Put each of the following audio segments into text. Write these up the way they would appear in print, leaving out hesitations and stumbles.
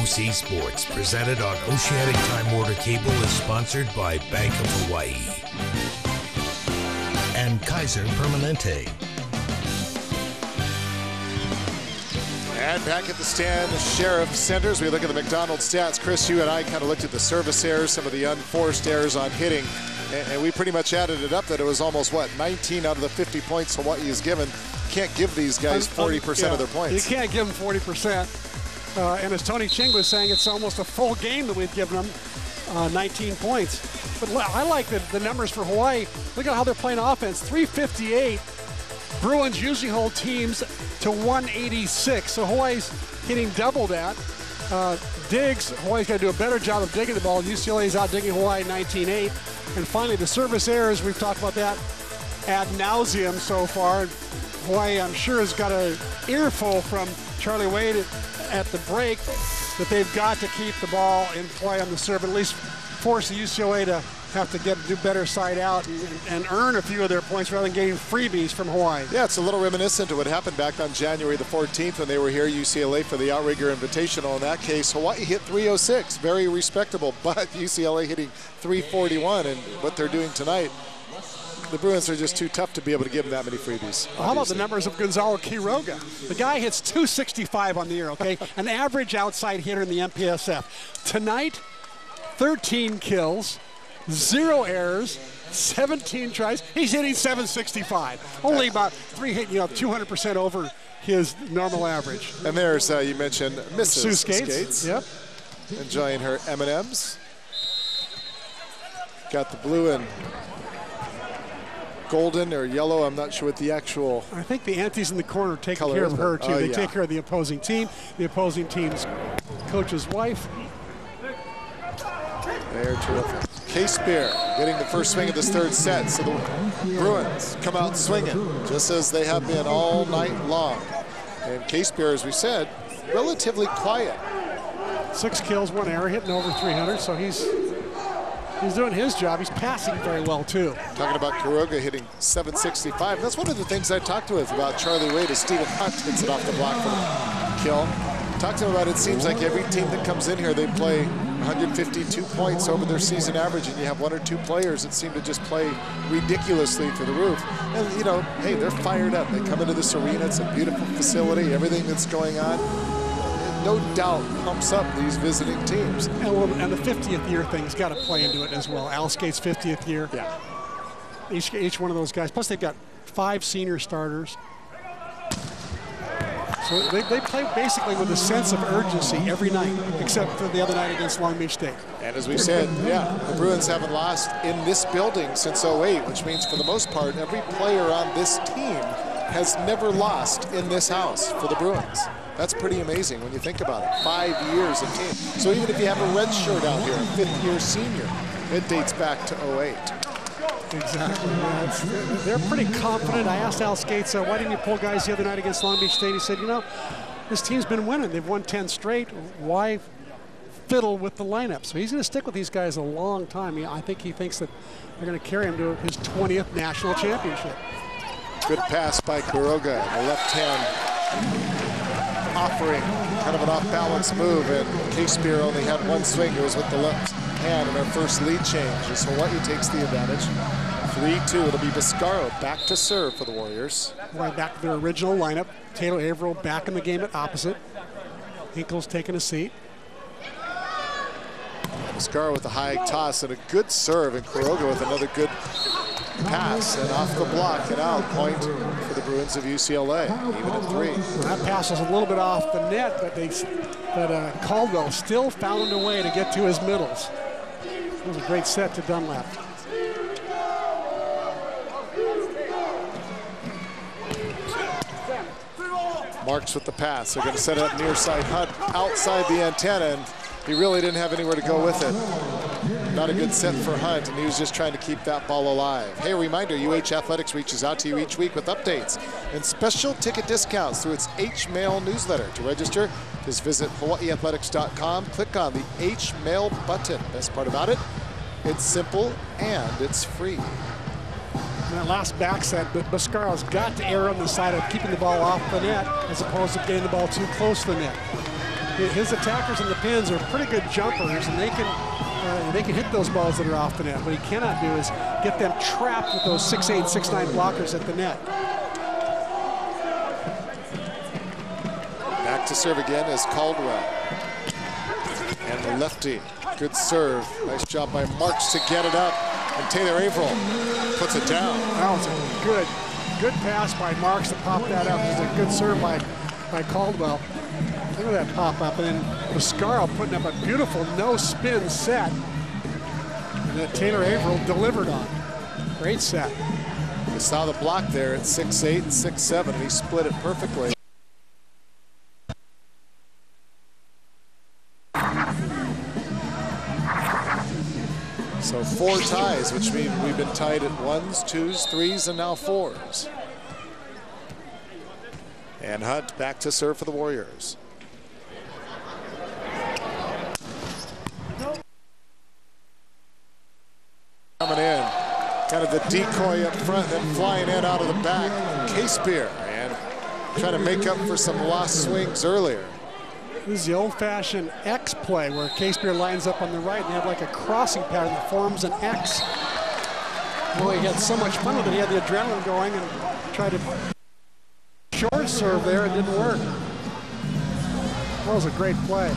OC Sports, presented on Oceanic Time Warner Cable, is sponsored by Bank of Hawaii and Kaiser Permanente. And back at the stand, Sheriff Centers. We look at the McDonald's stats. Chris, you and I kind of looked at the service errors, some of the unforced errors on hitting, and we pretty much added it up that it was almost, 19 out of the 50 points Hawaii is given. You can't give these guys 40% of their points. You can't give them 40%. And as Tony Ching was saying, it's almost a full game that we've given them, 19 points. But I like the numbers for Hawaii. Look at how they're playing offense. 358. Bruins usually hold teams to 186, so Hawaii's hitting double that. Digs, Hawaii's got to do a better job of digging the ball. UCLA's out digging Hawaii 19-8. And finally, the service errors, we've talked about that ad nauseum so far. Hawaii, I'm sure, has got an earful from Charlie Wade at the break that they've got to keep the ball in play on the serve, at least force the UCLA to have to do better side out and earn a few of their points rather than getting freebies from Hawaii. Yeah, it's a little reminiscent of what happened back on January the 14th when they were here, UCLA, for the Outrigger Invitational. In that case, Hawaii hit 306, very respectable, but UCLA hitting 341, and what they're doing tonight, the Bruins are just too tough to be able to give them that many freebies. How about the numbers of Gonzalo Quiroga? The guy hits 265 on the year, okay? An average outside hitter in the MPSF. Tonight, 13 kills, 0 errors, 17 tries. He's hitting 765. Only about 200% over his normal average. And there's, you mentioned Mrs. Sue Skates. Yep. Enjoying her M&Ms. Got the blue and golden or yellow. I'm not sure what the actual I think the aunties in the corner take care of her, too. They take care of the opposing team, the opposing team's coach's wife. They're terrific. K-Spear getting the first swing of this third set. So the Bruins come out swinging, just as they have been all night long. And K-Spear, as we said, relatively quiet. 6 kills, 1 error, hitting over 300, so he's doing his job. He's passing very well, too. Talking about Quiroga hitting 765. That's one of the things I talked with about Charlie Wade is Stephen Hunt hits it off the block for the kill. Talked to him about it seems like every team that comes in here, they play 152 points over their season average, and you have 1 or 2 players that seem to just play ridiculously through the roof. And, hey, they're fired up. They come into this arena. It's a beautiful facility. Everything that's going on, no doubt, pumps up these visiting teams. And the 50th year thing's got to play into it as well. Al Skate's 50th year. Yeah. Each one of those guys. Plus, they've got 5 senior starters. So they play basically with a sense of urgency every night, except for the other night against Long Beach State. And as we said, the Bruins haven't lost in this building since '08, which means for the most part, every player on this team has never lost in this house for the Bruins. That's pretty amazing when you think about it. 5 years of team. So even if you have a red shirt out here, a 5th-year senior, it dates back to '08. Exactly. Yeah, they're pretty confident. I asked Al Skates, why didn't you pull guys the other night against Long Beach State? He said, this team's been winning. They've won 10 straight. Why fiddle with the lineup? So he's going to stick with these guys a long time. I think he thinks that they're going to carry him to his 20th national championship. Good pass by Quiroga. The left hand offering kind of an off-balance move, and K-Spear only had 1 swing. It was with the left hand in our first lead change as Hawaii takes the advantage. 3-2. It'll be Viscaro back to serve for the Warriors. Right back to their original lineup. Taylor Averill back in the game at opposite. Hinkle's taking a seat. Viscaro with a high toss and a good serve, and Quiroga with another good pass, and off the block and out. Point for the Bruins of UCLA, even at 3. That pass was a little bit off the net, but Caldwell still found a way to get to his middles. It was a great set to Dunlap. Marks with the pass. They're going to set it up near side. Hunt outside the antenna, and he really didn't have anywhere to go with it. Not a good set for Hunt, and he was just trying to keep that ball alive. Hey, a reminder, UH Athletics reaches out to you each week with updates and special ticket discounts through its H-Mail newsletter. To register, just visit hawaiiathletics.com, click on the H-Mail button. Best part about it, it's simple and it's free. In that last back set, but Viscaro's got to err on the side of keeping the ball off the net as opposed to getting the ball too close to the net. His attackers in the pins are pretty good jumpers, and they can hit those balls that are off the net. What he cannot do is get them trapped with those 6'8", 6'9" blockers at the net. Back to serve again is Caldwell. And the lefty, good serve. Nice job by Marks to get it up. And Taylor Averill puts it down. That was a good pass by Marks to pop that up. It was a good serve by Caldwell. Look at that pop up. And then Buscaro putting up a beautiful no-spin set that Taylor Averill delivered on. Great set. We saw the block there at 6'8" and 6'7", and he split it perfectly. So 4 ties, which means we've been tied at 1s, 2s, 3s, and now 4s. And Hunt back to serve for the Warriors. Coming in, kind of the decoy up front, then flying in out of the back. Casebeer, and trying to make up for some lost swings earlier. This is the old-fashioned X play where Casebeer lines up on the right and they have like a crossing pattern that forms an X. Boy, he had so much fun with it. He had the adrenaline going and tried to short serve there. It didn't work. That was a great play.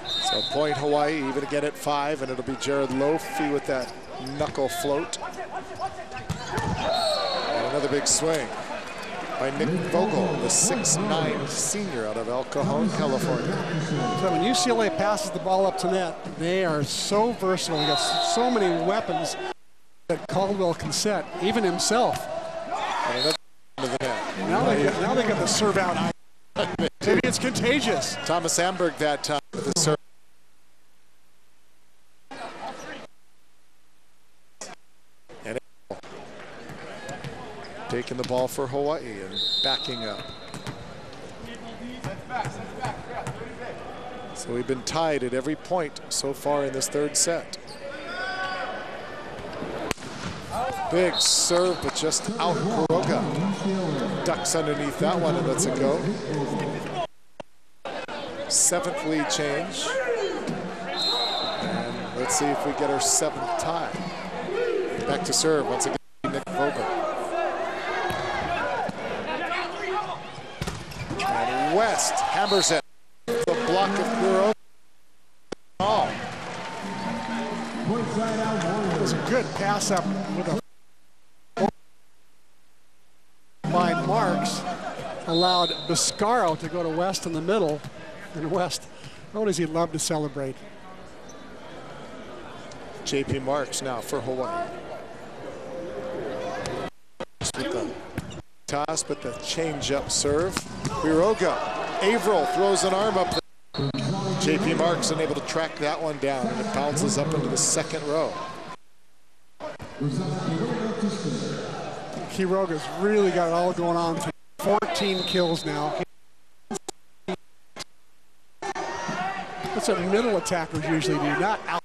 So point Hawaii, even again at 5, and it'll be Jared Lofi with that knuckle float. And another big swing by Nick Vogel, the 6'9" senior out of El Cajon, California. So when UCLA passes the ball up to net, they are so versatile. They got so many weapons that Caldwell can set, even himself. And another into the net. Now they got the serve out. Maybe it's contagious. Thomas Amberg that time with the serve. And taking the ball for Hawaii and backing up. So we've been tied at every point so far in this 3rd set. Big serve, but just out Kuroga. Ducks underneath that one, and lets it go. 7th lead change. And let's see if we get our 7th tie. Back to serve, once again, Nick Vogel. And West hammers it. The block of Kuroga. Oh. It was a good pass up with a by Marks, allowed Buscaro to go to West in the middle, and West, oh, does he love to celebrate. JP Marks now for Hawaii. With the toss, but the change-up serve. Kuroga, Averill throws an arm up. JP Marks unable to track that one down, and it bounces up into the 2nd row. Kuroga's really got it all going on. 14 kills now. That's what middle attackers usually do, not out.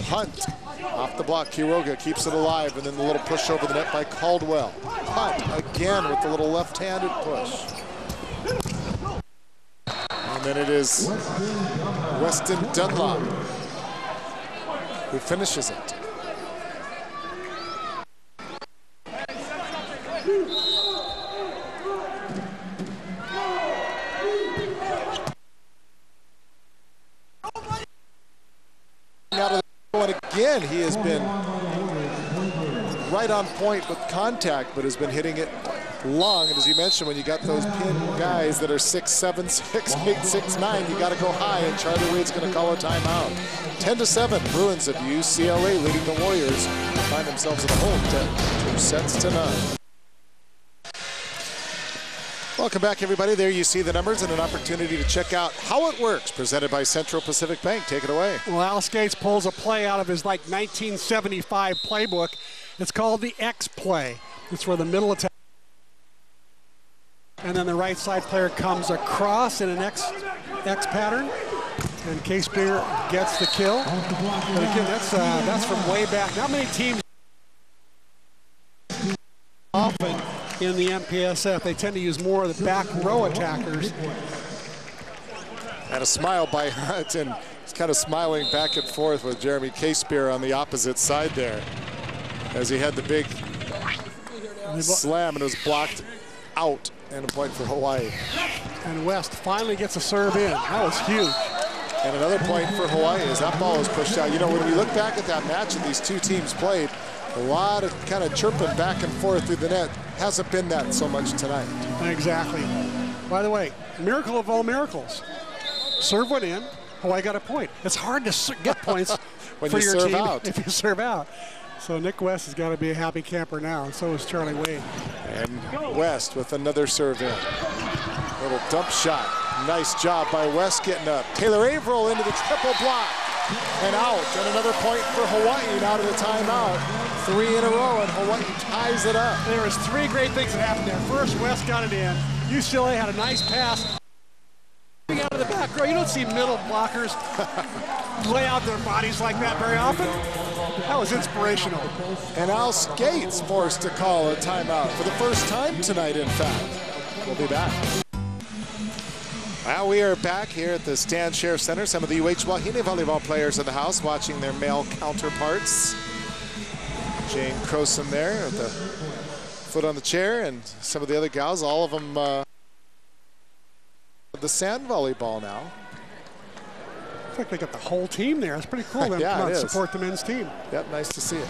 Hunt off the block. Kuroga keeps it alive, and then the little push over the net by Caldwell. Hunt again with the little left-handed push. And then it is Weston Dunlop who finishes it. And again, he has been right on point with contact, but has been hitting it long. And as you mentioned, when you got those pin guys that are 6'7", 6'8", 6'9", you got to go high, and Charlie Wade's going to call a timeout. 10-7, Bruins of UCLA leading the Warriors find themselves at home 2-9. Welcome back, everybody. There you see the numbers and an opportunity to check out how it works, presented by Central Pacific Bank. Take it away. Well, Alice Gates pulls a play out of his 1975 playbook. It's called the X play. It's where the middle attack and then the right side player comes across in an X pattern, and Casebeer gets the kill. But again, that's from way back. Not many teams often in the MPSF. They tend to use more of the back row attackers. And a smile by Hunt, and he's kind of smiling back and forth with Jeremy K-Spear on the opposite side there, as he had the big slam and it was blocked out, and a point for Hawaii. And West finally gets a serve in. That was huge. And another point for Hawaii as that ball is pushed out. You know, when we look back at that match that these two teams played, a lot of kind of chirping back and forth through the net. Hasn't been that so much tonight. Exactly. By the way, miracle of all miracles. Serve went in, Hawaii got a point. It's hard to get points when for you your serve team out. if you serve out. So Nick West has got to be a happy camper now, and so is Charlie Wade. And West with another serve in. Little dump shot. Nice job by West getting up. Taylor Averill into the triple block. And out. And another point for Hawaii out of the timeout. 3 in a row, and Hawaii ties it up. There was 3 great things that happened there. First, West got it in. UCLA had a nice pass. Out of the back row. You don't see middle blockers lay out their bodies like that very often. That was inspirational. And Al Skates forced to call a timeout for the first time tonight, in fact. We'll be back. Well, we are back here at the Stan Share Center. Some of the UH Wahine volleyball players in the house watching their male counterparts. Jane Croson there with the foot on the chair, and some of the other gals, all of them the sand volleyball now. Looks like they got the whole team there. It's pretty cool. Them Yeah, come out it and is. support the men's team. Yep, nice to see it.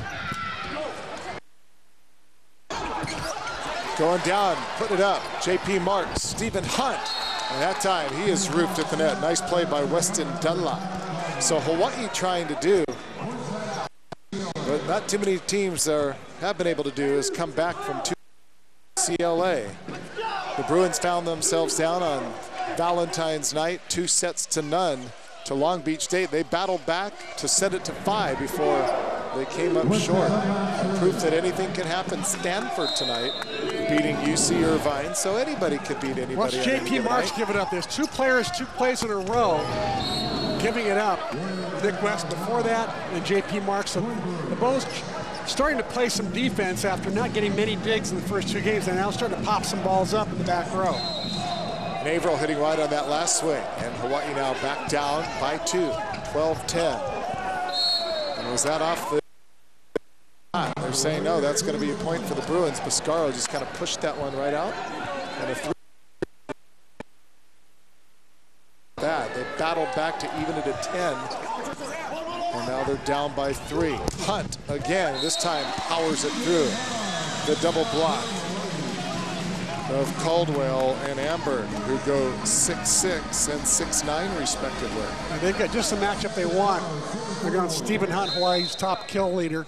Going down, putting it up. J.P. Marks, Stephen Hunt. And that time he is roofed at the net. Nice play by Weston Dunlop. So Hawaii trying to do, but not too many teams have been able to do, is come back from UCLA. The Bruins found themselves down on Valentine's night, 2-0 to Long Beach State. They battled back to set it to 5 before they came up short. Proof that anything can happen. Stanford tonight beating UC Irvine, so anybody could beat anybody. Watch J.P. Marks give it up. There's 2 players, 2 plays in a row giving it up. Nick West before that, and J.P. Marks. So the Bows starting to play some defense after not getting many digs in the first 2 games. They're now starting to pop some balls up in the back row. And Averill hitting right on that last swing. And Hawaii now back down by 2, 12-10. And was that off the... They're saying, no, that's going to be a point for the Bruins. Biscaro just kind of pushed that one right out. And a 3. That. They battled back to even it at 10. And now they're down by 3. Hunt again, this time powers it through. The double block of Caldwell and Amber, who go 6-6 and 6-9 respectively. And they've got just the matchup they want. They're going Stephen Hunt, Hawaii's top kill leader.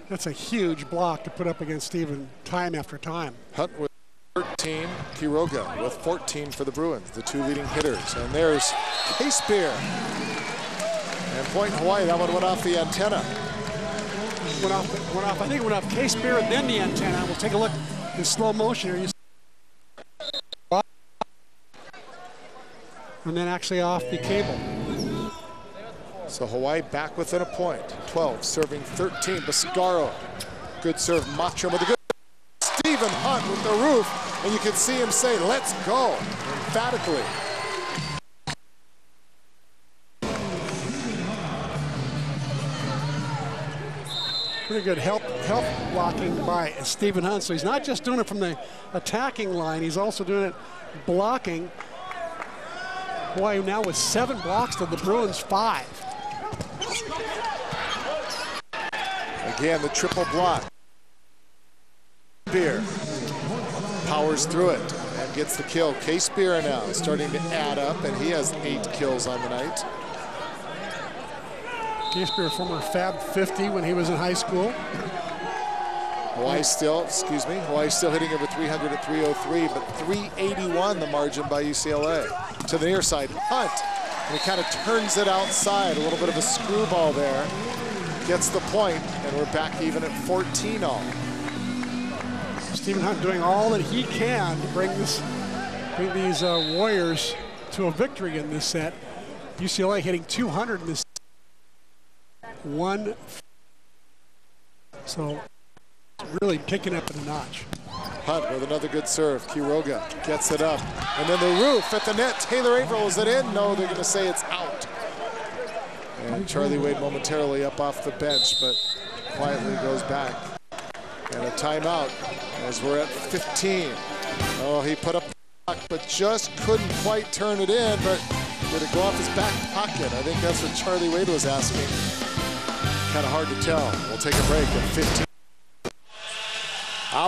That's a huge block to put up against Stephen time after time. Hunt with 13, Quiroga with 14 for the Bruins, the 2 leading hitters. And there's K-Spear. And point Hawaii, that one went off the antenna. Went off, I think it went off K-Spear and then the antenna. We'll take a look in slow motion here. And then actually off the cable. So Hawaii back within a point. 12, serving 13. Biscaro. Good serve. Mottram with a good. Stephen Hunt with the roof. And you can see him say, let's go, emphatically. Pretty good help blocking by Stephen Hunt. So he's not just doing it from the attacking line, he's also doing it blocking. Hawaii now with 7 blocks to the Bruins 5. Again, the triple block. Spear powers through it and gets the kill. K-Spear now starting to add up, and he has 8 kills on the night. K-Spear, former Fab 50 when he was in high school. Hawaii still hitting over 300 at 303, but 381 the margin by UCLA. To the near side, Hunt, and he kind of turns it outside. A little bit of a screwball there. Gets the point, and we're back even at 14 all. Stephen Hunt doing all that he can to bring these Warriors to a victory in this set. UCLA hitting 200 in this 1. So really kicking up a notch. Hunt with another good serve. Quiroga gets it up. And then the roof at the net. Taylor Averill, is it in? No, they're going to say it's out. And Charlie Wade momentarily up off the bench, but quietly goes back. And a timeout as we're at 15. Oh, he put up the block, but just couldn't quite turn it in. But did it go off his back pocket? I think that's what Charlie Wade was asking. Kind of hard to tell. We'll take a break at 15.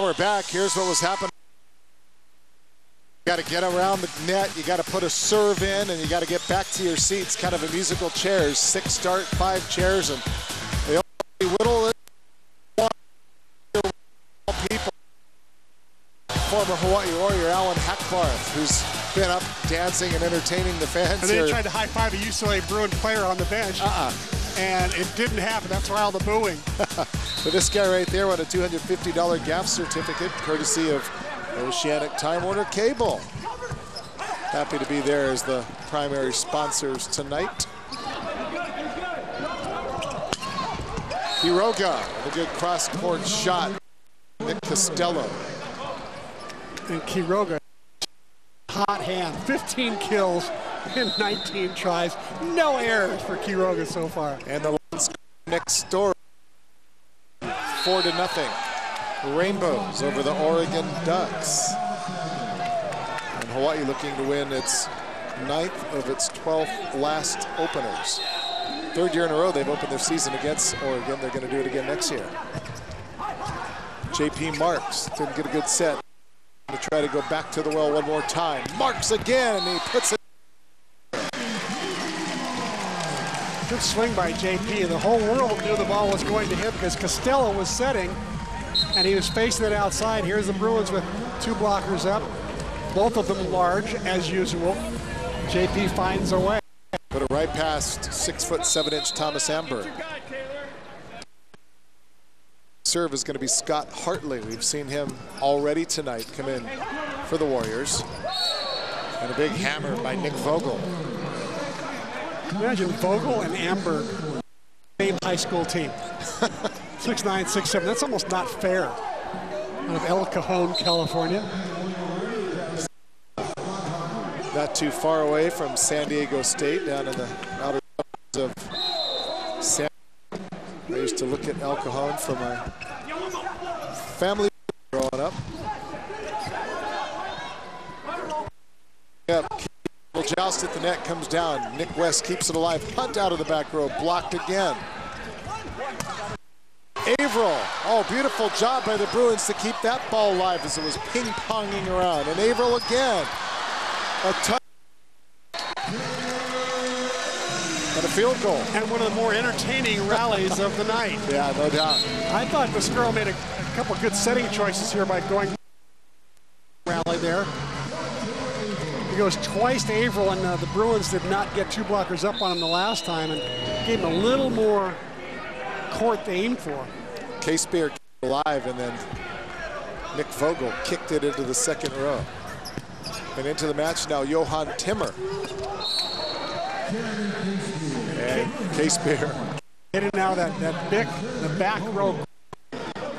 We're back. Here's what was happening. You got to get around the net. You got to put a serve in, and you got to get back to your seats. Kind of a musical chairs. 6 start, 5 chairs, and they only whittle it. People. Former Hawaii Warrior Alan Hackbarth, who's been up dancing and entertaining the fans. And then he tried to high-five a UCLA Bruin player on the bench. And it didn't happen. That's why all the booing. But this guy right there won a $250 gift certificate, courtesy of Oceanic Time Warner Cable. Happy to be there as the primary sponsors tonight. Quiroga, a good cross-court shot. Nick Costello. And Quiroga, hot hand, 15 kills in 19 tries. No errors for Quiroga so far. And the next door, 4-0. Rainbows over the Oregon Ducks. And Hawaii looking to win its 9th of its 12 last openers. 3rd year in a row they've opened their season against Oregon. They're going to do it again next year. JP Marks didn't get a good set. To try to go back to the well one more time. Marks again, and he puts it. Good swing by JP. The whole world knew the ball was going to hit because Costello was setting, and he was facing it outside. Here's the Bruins with 2 blockers up, both of them large, as usual. JP finds a way. Put it right past 6'7" Thomas Amberg. Serve is going to be Scott Hartley. We've seen him already tonight come in for the Warriors. And a big hammer by Nick Vogel. Imagine Vogel and Amberg, same high school team. 6'9", 6'7". That's almost not fair. Out of El Cajon, California. Not too far away from San Diego State, down in the outer suburbs of San. I used to look at El Cajon for my family growing up. Yep. Joust at the net, comes down. Nick West keeps it alive. Hunt out of the back row, blocked again. Averill, oh, beautiful job by the Bruins to keep that ball alive as it was ping-ponging around. And Averill again. A touch. And a field goal. And one of the more entertaining rallies of the night. Yeah, no doubt. I thought Mascaro made a couple good setting choices here by going rally there. He goes twice to Averill, and the Bruins did not get 2 blockers up on him the last time and gave him a little more court to aim for. K-Spear kept it alive, and then Nick Vogel kicked it into the 2nd row. And into the match now, Johan Timmer. And K-Spear. Hitting now the back row.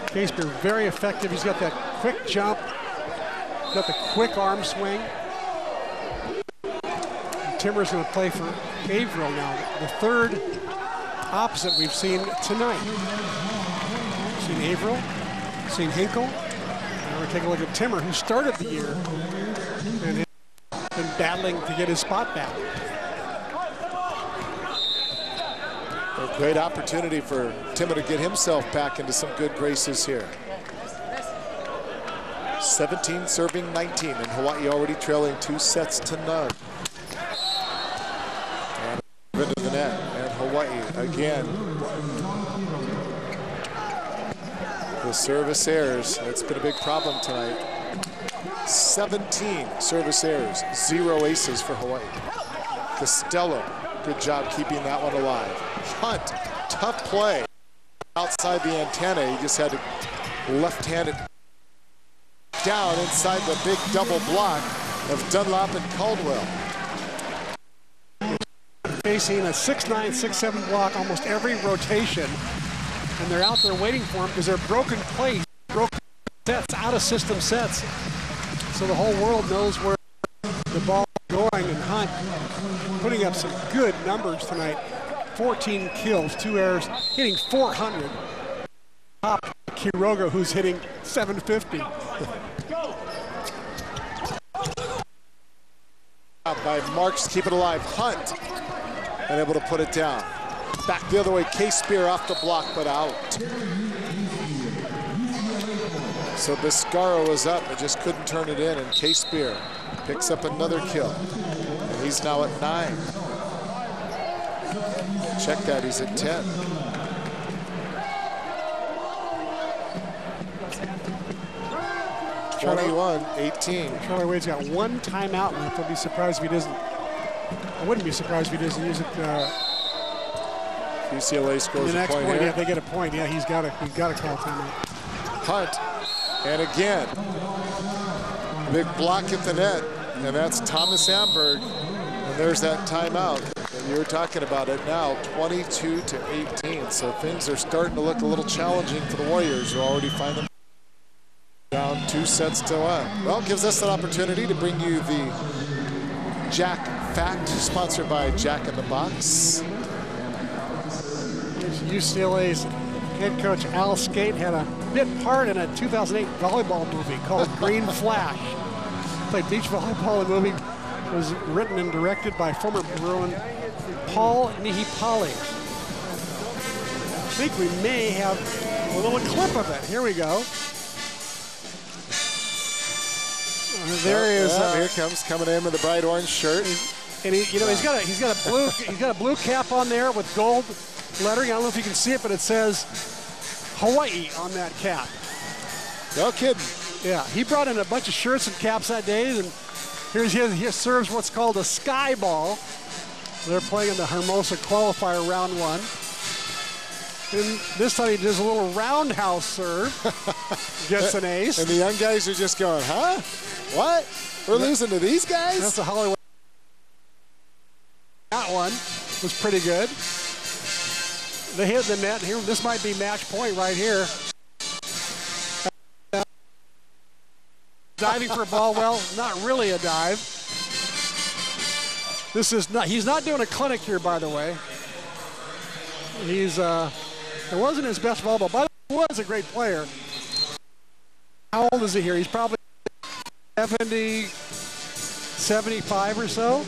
K-Spear very effective. He's got that quick jump, got the quick arm swing. And Timmer's going to play for Averill now. The 3rd opposite we've seen tonight. We've seen Averill, seen Hinkle. Now we're taking a look at Timmer, who started the year and has been battling to get his spot back. A great opportunity for Timmer to get himself back into some good graces here. 17 serving 19, and Hawaii already trailing 2 sets to none. And into the net, and Hawaii again. The service errors, that's been a big problem tonight. 17 service errors, 0 aces for Hawaii. Costello, good job keeping that one alive. Hunt, tough play. Outside the antenna, he just had to left-handed down inside the big double block of Dunlop and Caldwell. Facing a 6'9", 6'7" block almost every rotation, and they're out there waiting for him because they're broken place, broken sets, out-of-system sets. So the whole world knows where the ball is going, and Hunt putting up some good numbers tonight. 14 kills, 2 errors, hitting 400. Top Quiroga, who's hitting 750. By Marks to keep it alive. Hunt unable to put it down. Back the other way, K-Spear off the block, but out. So Biscaro was up, but just couldn't turn it in, and K-Spear picks up another kill. And he's now at 9. Check that, he's at 10. (21-18). Charlie Wade's got one timeout left. I'd be surprised if he doesn't. I wouldn't be surprised if he doesn't use it. UCLA scores the a point here. here. Yeah, they get a point. Yeah, he's got to call timeout. Hunt, and again, big block at the net, and that's Thomas Amberg. And there's that timeout that you were talking about. It now 22-18. So things are starting to look a little challenging for the Warriors, who already find them down 2-1. Well, it gives us an opportunity to bring you the Jack Fact, sponsored by Jack in the Box. UCLA's head coach Al Skate had a bit part in a 2008 volleyball movie called Green Flash. Played beach volleyball. The movie was written and directed by former Bruin Paul Nihipali. I think we may have a little clip of it. Here we go. There he is. Here comes coming in with a bright orange shirt. And he's got a blue cap on there with gold lettering. I don't know if you can see it, but it says Hawaii on that cap. No kidding. Yeah, he brought in a bunch of shirts and caps that day, and he serves what's called a sky ball. They're playing in the Hermosa qualifier round 1. And this time he does a little roundhouse serve, gets an ace. And the young guys are just going, huh? What? We're losing to these guys? That's the Hollywood. That one was pretty good. They hit the net here. This might be match point right here. Diving for a ball, well, not really a dive. This is not, he's not doing a clinic here, by the way. It wasn't his best volleyball, but he was a great player. How old is he here? He's probably 70, 75 or so.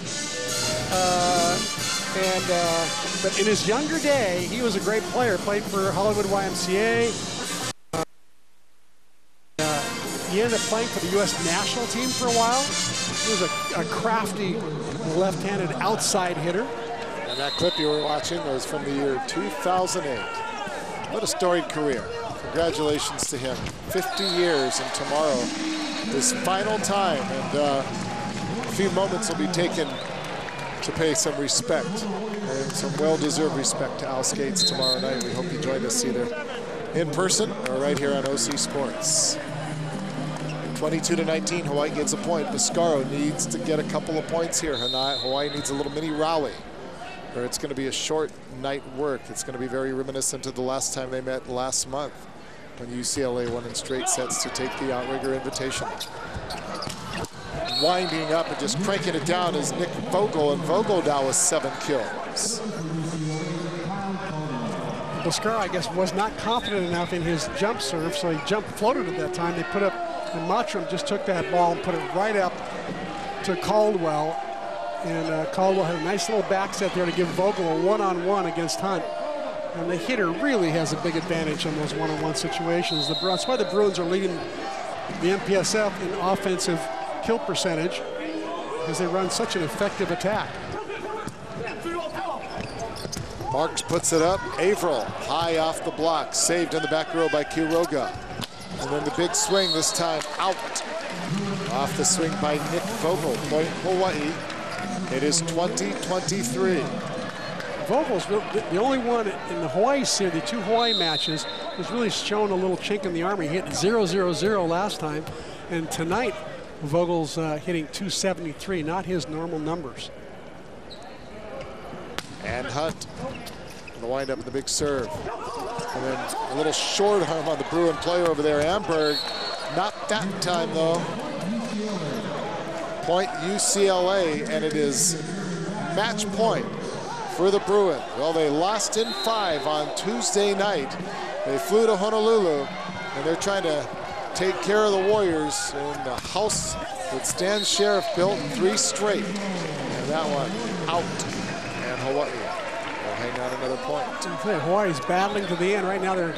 But in his younger day, he was a great player. Played for Hollywood YMCA. He ended up playing for the U.S. national team for a while. He was a crafty left-handed outside hitter. And that clip you were watching was from the year 2008. What a storied career. Congratulations to him. 50 years, and tomorrow, his final time. And a few moments will be taken to pay some respect, and some well-deserved respect to Al Skates tomorrow night. We hope you join us either in person or right here on OC Sports. 22-19, Hawaii gets a point. Biscaro needs to get a couple of points here. Hawaii needs a little mini rally, or it's going to be a short night work. It's going to be very reminiscent of the last time they met last month, when UCLA won in straight sets to take the Outrigger Invitational. Winding up and just cranking it down is Nick Vogel, and Vogel now with 7 kills. Biscaro, I guess, was not confident enough in his jump serve, so he floated at that time. They put up, and Mottram just took that ball and put it right up to Caldwell. And Caldwell had a nice little back set there to give Vogel a one-on-one against Hunt. And the hitter really has a big advantage on those one-on-one situations. That's why the Bruins are leading the MPSF in offensive kill percentage, because they run such an effective attack. Marks puts it up. Averill high off the block, saved in the back row by Quiroga. And then the big swing, this time out. Off the swing by Nick Vogel. Point Hawaii. It is 20-23. Vogel's the only one in the Hawaii series, the 2 Hawaii matches, was really shown a little chink in the armor. He hit 0-0-0 last time, and tonight Vogel's hitting 273, not his normal numbers. And Hunt, the windup of the big serve. And then a little short arm on the Bruin player over there. Amberg Not that time, though. Point UCLA, and it is match point for the Bruins. Well, they lost in 5 on Tuesday night. They flew to Honolulu, and they're trying to take care of the Warriors in the house that Stan Sheriff built 3 straight. And that one out. And Hawaii will hang on another point. Hawaii's battling to the end. Right now they're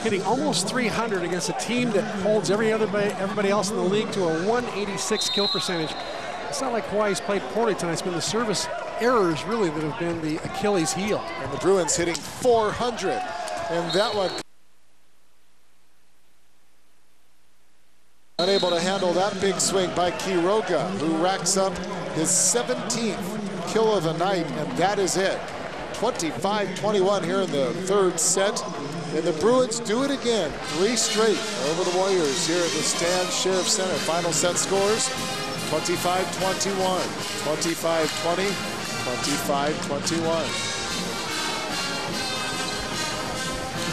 hitting almost 300 against a team that holds everybody else in the league to a 186 kill percentage. It's not like Hawaii's played poorly tonight. It's been the service errors really that have been the Achilles heel. And the Bruins hitting 400. And that one unable to handle that big swing by Quiroga, who racks up his 17th kill of the night, and that is it. 25-21 here in the 3rd set. And the Bruins do it again, 3 straight over the Warriors here at the Stan Sheriff Center. Final set scores, 25-21, 25-20, 25-21.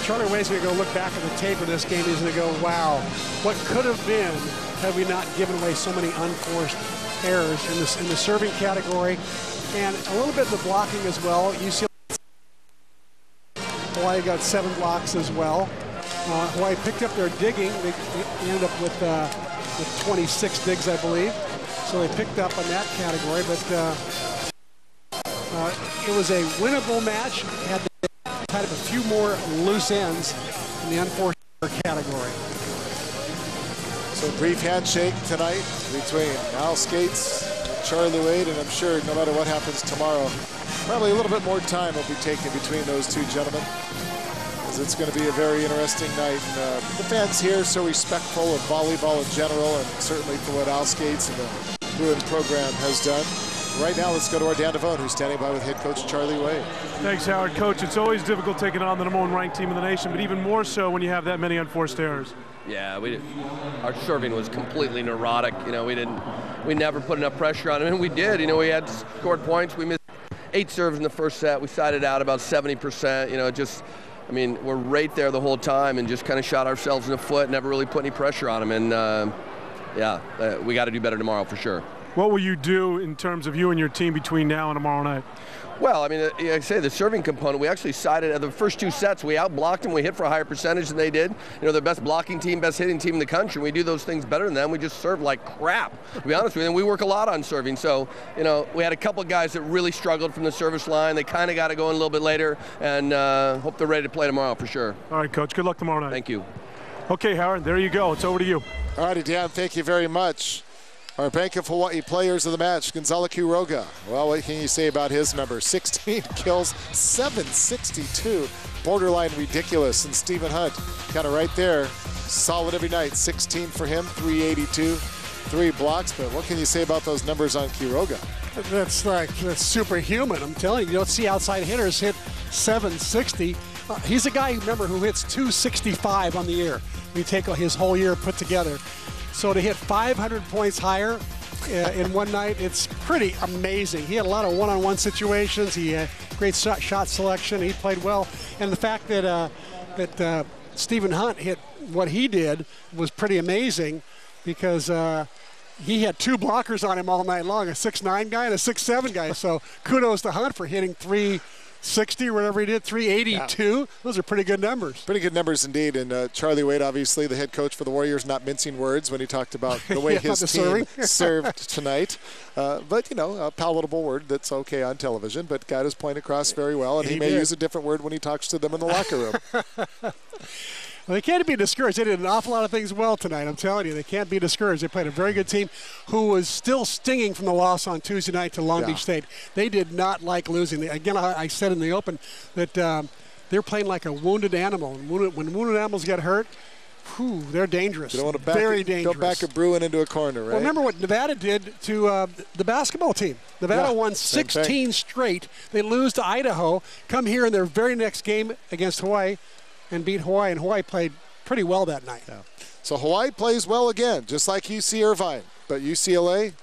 Charlie Way's going to go look back at the tape of this game. He's going to go, wow, what could have been had we not given away so many unforced errors in the serving category, and a little bit of the blocking as well. UCLA Hawaii got 7 blocks as well. Hawaii picked up their digging. They ended up with 26 digs, I believe. So they picked up on that category, but it was a winnable match. Had a few more loose ends in the unforced category. So brief handshake tonight between Al Skates and Charlie Wade, and I'm sure no matter what happens tomorrow, probably a little bit more time will be taken between those 2 gentlemen, as it's going to be a very interesting night. And, the fans here are so respectful of volleyball in general, and certainly for what Al Skates and the Bruin program has done. Right now, let's go to our Dan Devone, who's standing by with head coach Charlie Wade. Thanks, Howard. Coach, it's always difficult taking on the #1 ranked team in the nation, but even more so when you have that many unforced errors. Yeah, our serving was completely neurotic. You know, we never put enough pressure on them, and we did. You know, we had scored points. We missed 8 serves in the first set. We sided out about 70%. You know, I mean, we're right there the whole time and just kind of shot ourselves in the foot, never really put any pressure on them. And, we got to do better tomorrow for sure. What will you do in terms of you and your team between now and tomorrow night? Well, I mean, like I say, the serving component, we actually sided at the first 2 sets. We outblocked them. We hit for a higher percentage than they did. You know, the best blocking team, best hitting team in the country. We do those things better than them. We just serve like crap, to be honest with you. And we work a lot on serving. So, you know, we had a couple of guys that really struggled from the service line. They kind of got to go in a little bit later, and hope they're ready to play tomorrow for sure. All right, Coach. Good luck tomorrow night. Thank you. Okay, Howard, there you go. It's over to you. All righty, Dan, thank you very much. Our Bank of Hawaii players of the match, Gonzalo Quiroga. Well, what can you say about his numbers? 16 kills, 762. Borderline ridiculous. And Stephen Hunt, kind of right there, solid every night. 16 for him, 382, 3 blocks. But what can you say about those numbers on Quiroga? That's superhuman. I'm telling you, you don't see outside hitters hit 760. He's a guy, remember, who hits 265 on the year. We take his whole year put together. So to hit 500 points higher in one night, it's pretty amazing. He had a lot of one-on-one situations. He had great shot selection. He played well. And the fact that Stephen Hunt hit what he did was pretty amazing, because he had 2 blockers on him all night long, a 6'9" guy and a 6'7" guy. So kudos to Hunt for hitting 360 or whatever he did, 382. Yeah. Those are pretty good numbers. Pretty good numbers indeed. And Charlie Wade, obviously the head coach for the Warriors, not mincing words when he talked about the way his team served tonight. But, you know, a palatable word that's okay on television, but got his point across very well. And he may use a different word when he talks to them in the locker room. Well, they can't be discouraged. They did an awful lot of things well tonight. I'm telling you, they can't be discouraged. They played a very good team who was still stinging from the loss on Tuesday night to Long Beach State. They did not like losing. Again, I said in the open that they're playing like a wounded animal. And when wounded animals get hurt, they're dangerous. You don't want to very dangerous. Don't back a Bruin into a corner, right? Well, remember what Nevada did to the basketball team. Nevada won 16 straight. They lose to Idaho, come here in their very next game against Hawaii, and beat Hawaii, and Hawaii played pretty well that night. Yeah. So Hawaii plays well again, just like UC Irvine. But UCLA,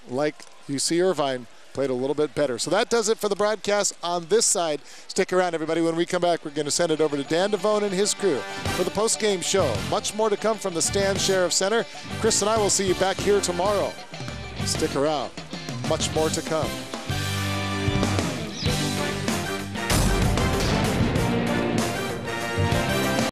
like UC Irvine, played a little bit better. So that does it for the broadcast on this side. Stick around, everybody. When we come back, we're going to send it over to Dan Devone and his crew for the post-game show. Much more to come from the Stan Sheriff Center. Chris and I will see you back here tomorrow. Stick around. Much more to come.